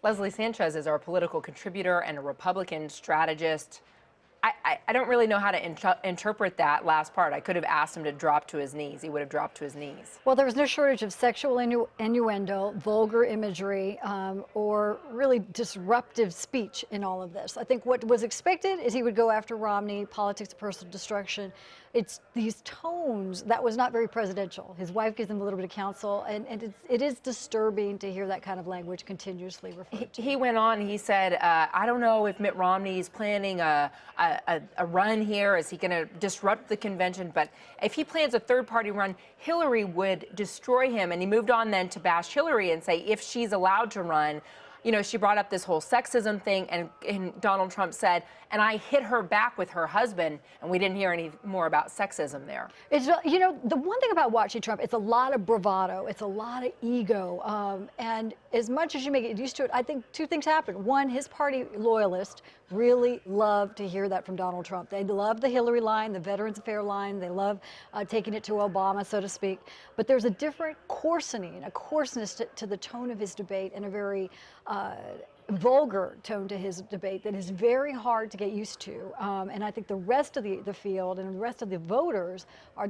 Leslie Sanchez is our political contributor and a Republican strategist. I don't really know how to interpret that last part. I could have asked him to drop to his knees. He would have dropped to his knees. Well, there was no shortage of sexual innuendo, vulgar imagery, or really disruptive speech in all of this. I think what was expected is he would go after Romney, politics of personal destruction. It's these tones that was not very presidential. His wife gives him a little bit of counsel, and it is disturbing to hear that kind of language continuously referred to. He went on, he said, I don't know if Mitt Romney is planning a run here. Is he going to disrupt the convention? But if he plans a third-party run, Hillary would destroy him. And he moved on then to bash Hillary and say if she's allowed to run, you know, she brought up this whole sexism thing, and Donald Trump said, and I hit her back with her husband, and we didn't hear any more about sexism there. It's, you know, the one thing about watching Trump, it's a lot of bravado, it's a lot of ego, and as much as you may get used to it, I think two things happen. One, his party loyalists really love to hear that from Donald Trump. They love the Hillary line, the Veterans Affair line, they love taking it to Obama, so to speak, but there's a different coarsening, a coarseness to the tone of his debate, and a very vulgar tone to his debate that is very hard to get used to. And I think the rest of the field and the rest of the voters,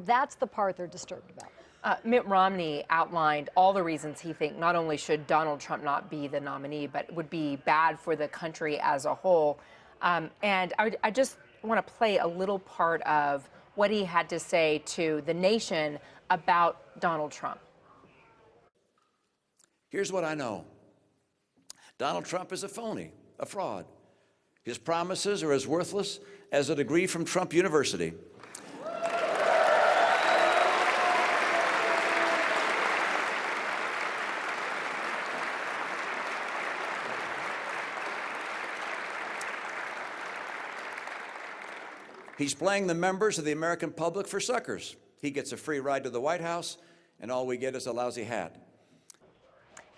that's the part they're disturbed about. Mitt Romney outlined all the reasons he thinks not only should Donald Trump not be the nominee, but would be bad for the country as a whole. And I just want to play a little part of what he had to say to the nation about Donald Trump. Here's what I know. Donald Trump is a phony, a fraud. His promises are as worthless as a degree from Trump University. He's playing the members of the American public for suckers. He gets a free ride to the White House, and all we get is a lousy hat.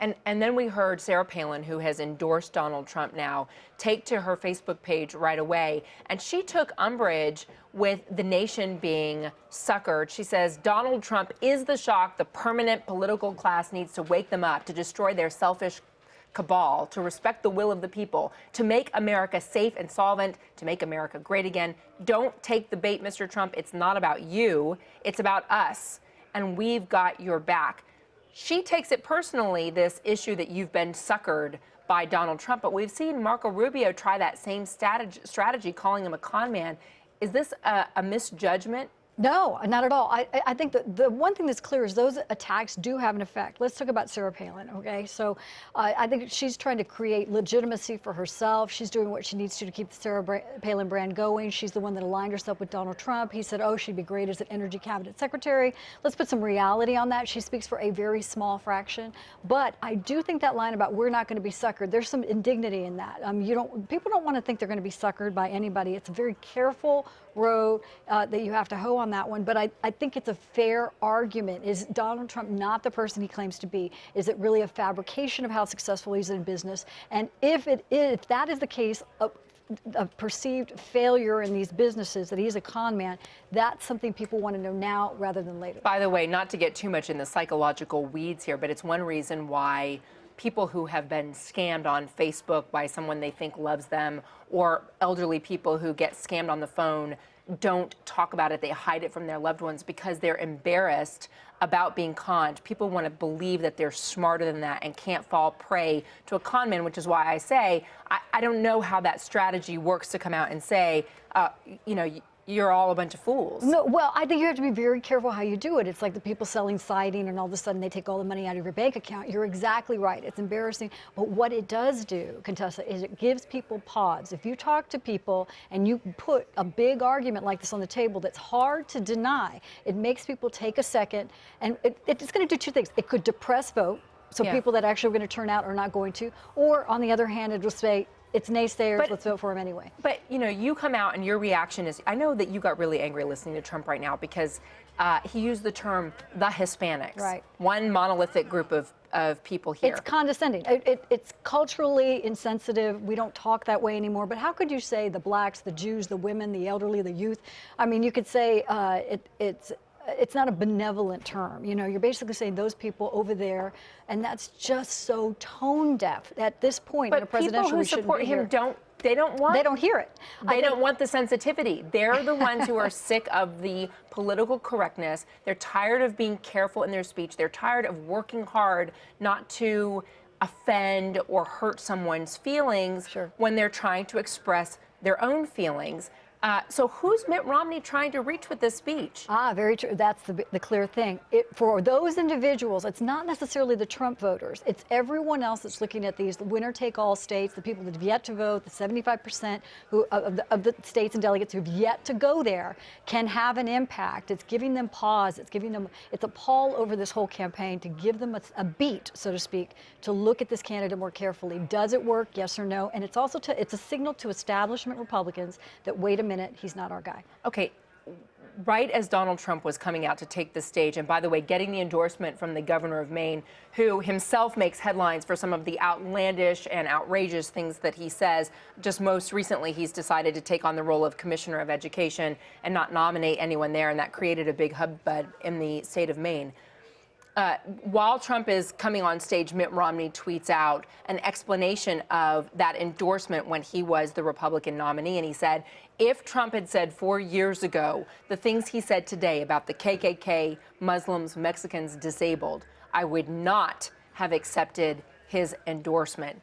And then we heard Sarah Palin, who has endorsed Donald Trump now, take to her Facebook page right away. And she took umbrage with the nation being suckered. She says Donald Trump is the shock the permanent political class needs to wake them up, to destroy their selfish cabal, to respect the will of the people, to make America safe and solvent, to make America great again. Don't take the bait, Mr. Trump. It's not about you. It's about us. And we've got your back. She takes it personally, this issue that you've been suckered by Donald Trump, but we've seen Marco Rubio try that same strategy, calling him a con man. Is this a misjudgment? No, not at all. I think that the one thing that's clear is those attacks do have an effect. Let's talk about Sarah Palin, okay? So I think she's trying to create legitimacy for herself. She's doing what she needs to keep the Sarah Palin brand going. She's the one that aligned herself with Donald Trump. He said, oh, she'd be great as an energy cabinet secretary. Let's put some reality on that. She speaks for a very small fraction. But I do think that line about we're not going to be suckered, there's some indignity in that. People don't want to think they're going to be suckered by anybody. It's a very careful road that you have to hoe on that one, but I think it's a fair argument. Is Donald Trump not the person he claims to be? Is it really a fabrication of how successful he's in business? And if that is the case, a perceived failure in these businesses, that he's a con man, that's something people want to know now rather than later. By the way, not to get too much in the psychological weeds here, but it's one reason why people who have been scammed on Facebook by someone they think loves them, or elderly people who get scammed on the phone, don't talk about it. They hide it from their loved ones because they're embarrassed about being conned. People want to believe that they're smarter than that and can't fall prey to a con man, which is why I say I don't know how that strategy works to come out and say, you know, you're all a bunch of fools. No, well, I think you have to be very careful how you do it. It's like the people selling siding and all of a sudden they take all the money out of your bank account. You're exactly right. It's embarrassing. But what it does do, Contessa, is it gives people pause. If you talk to people and you put a big argument like this on the table that's hard to deny, it makes people take a second. And it's going to do two things. It could depress vote, so people that actually are going to turn out are not going to. Or on the other hand, it will say, it's naysayers, let's vote for him anyway. But, you know, you come out and your reaction is, I know that you got really angry listening to Trump right now because he used the term the Hispanics. Right. One monolithic group of people here. It's condescending. It's culturally insensitive. We don't talk that way anymore. But how could you say the blacks, the Jews, the women, the elderly, the youth? I mean, you could say it's it's not a benevolent term. You know, you're basically saying those people over there, and that's just so tone deaf at this point in a But presidential. people who support him don't hear it. They don't want the sensitivity. They're the ones who are sick of the political correctness. They're tired of being careful in their speech. They're tired of working hard not to offend or hurt someone's feelings when they're trying to express their own feelings. So who's Mitt Romney trying to reach with this speech? Very true. That's the clear thing. For those individuals, it's not necessarily the Trump voters. It's everyone else that's looking at these winner-take-all states, the people that have yet to vote, the 75% of the states and delegates who have yet to go there can have an impact. It's giving them pause. It's a pall over this whole campaign to give them a beat, so to speak, to look at this candidate more carefully. Does it work? Yes or no? And it's also it's a signal to establishment Republicans that, wait a minute, he's not our guy. Okay, right as Donald Trump was coming out to take the stage, and by the way, getting the endorsement from the governor of Maine, who himself makes headlines for some of the outlandish and outrageous things that he says. Just most recently, he's decided to take on the role of commissioner of education and not nominate anyone there, and that created a big hubbub in the state of Maine. While Trump is coming on stage, Mitt Romney tweets out an explanation of that endorsement when he was the Republican nominee. And he said, if Trump had said 4 years ago the things he said today about the KKK, Muslims, Mexicans, disabled, I would not have accepted his endorsement.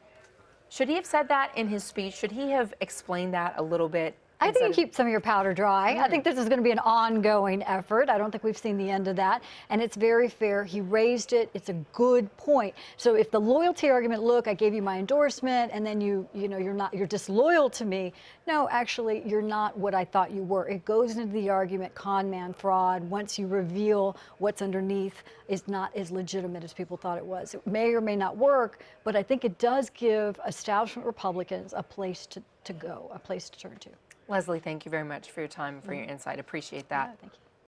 Should he have said that in his speech? Should he have explained that a little bit? I think you keep some of your powder dry. I think this is going to be an ongoing effort. I don't think we've seen the end of that. And it's very fair. He raised it. It's a good point. So if the loyalty argument, look, I gave you my endorsement, and then you're disloyal to me. No, actually, you're not what I thought you were. It goes into the argument, con man, fraud. Once you reveal what's underneath is not as legitimate as people thought it was. It may or may not work, but I think it does give establishment Republicans a place to go, a place to turn to. Leslie, thank you very much for your time and for your insight. Appreciate that. Yeah, thank you.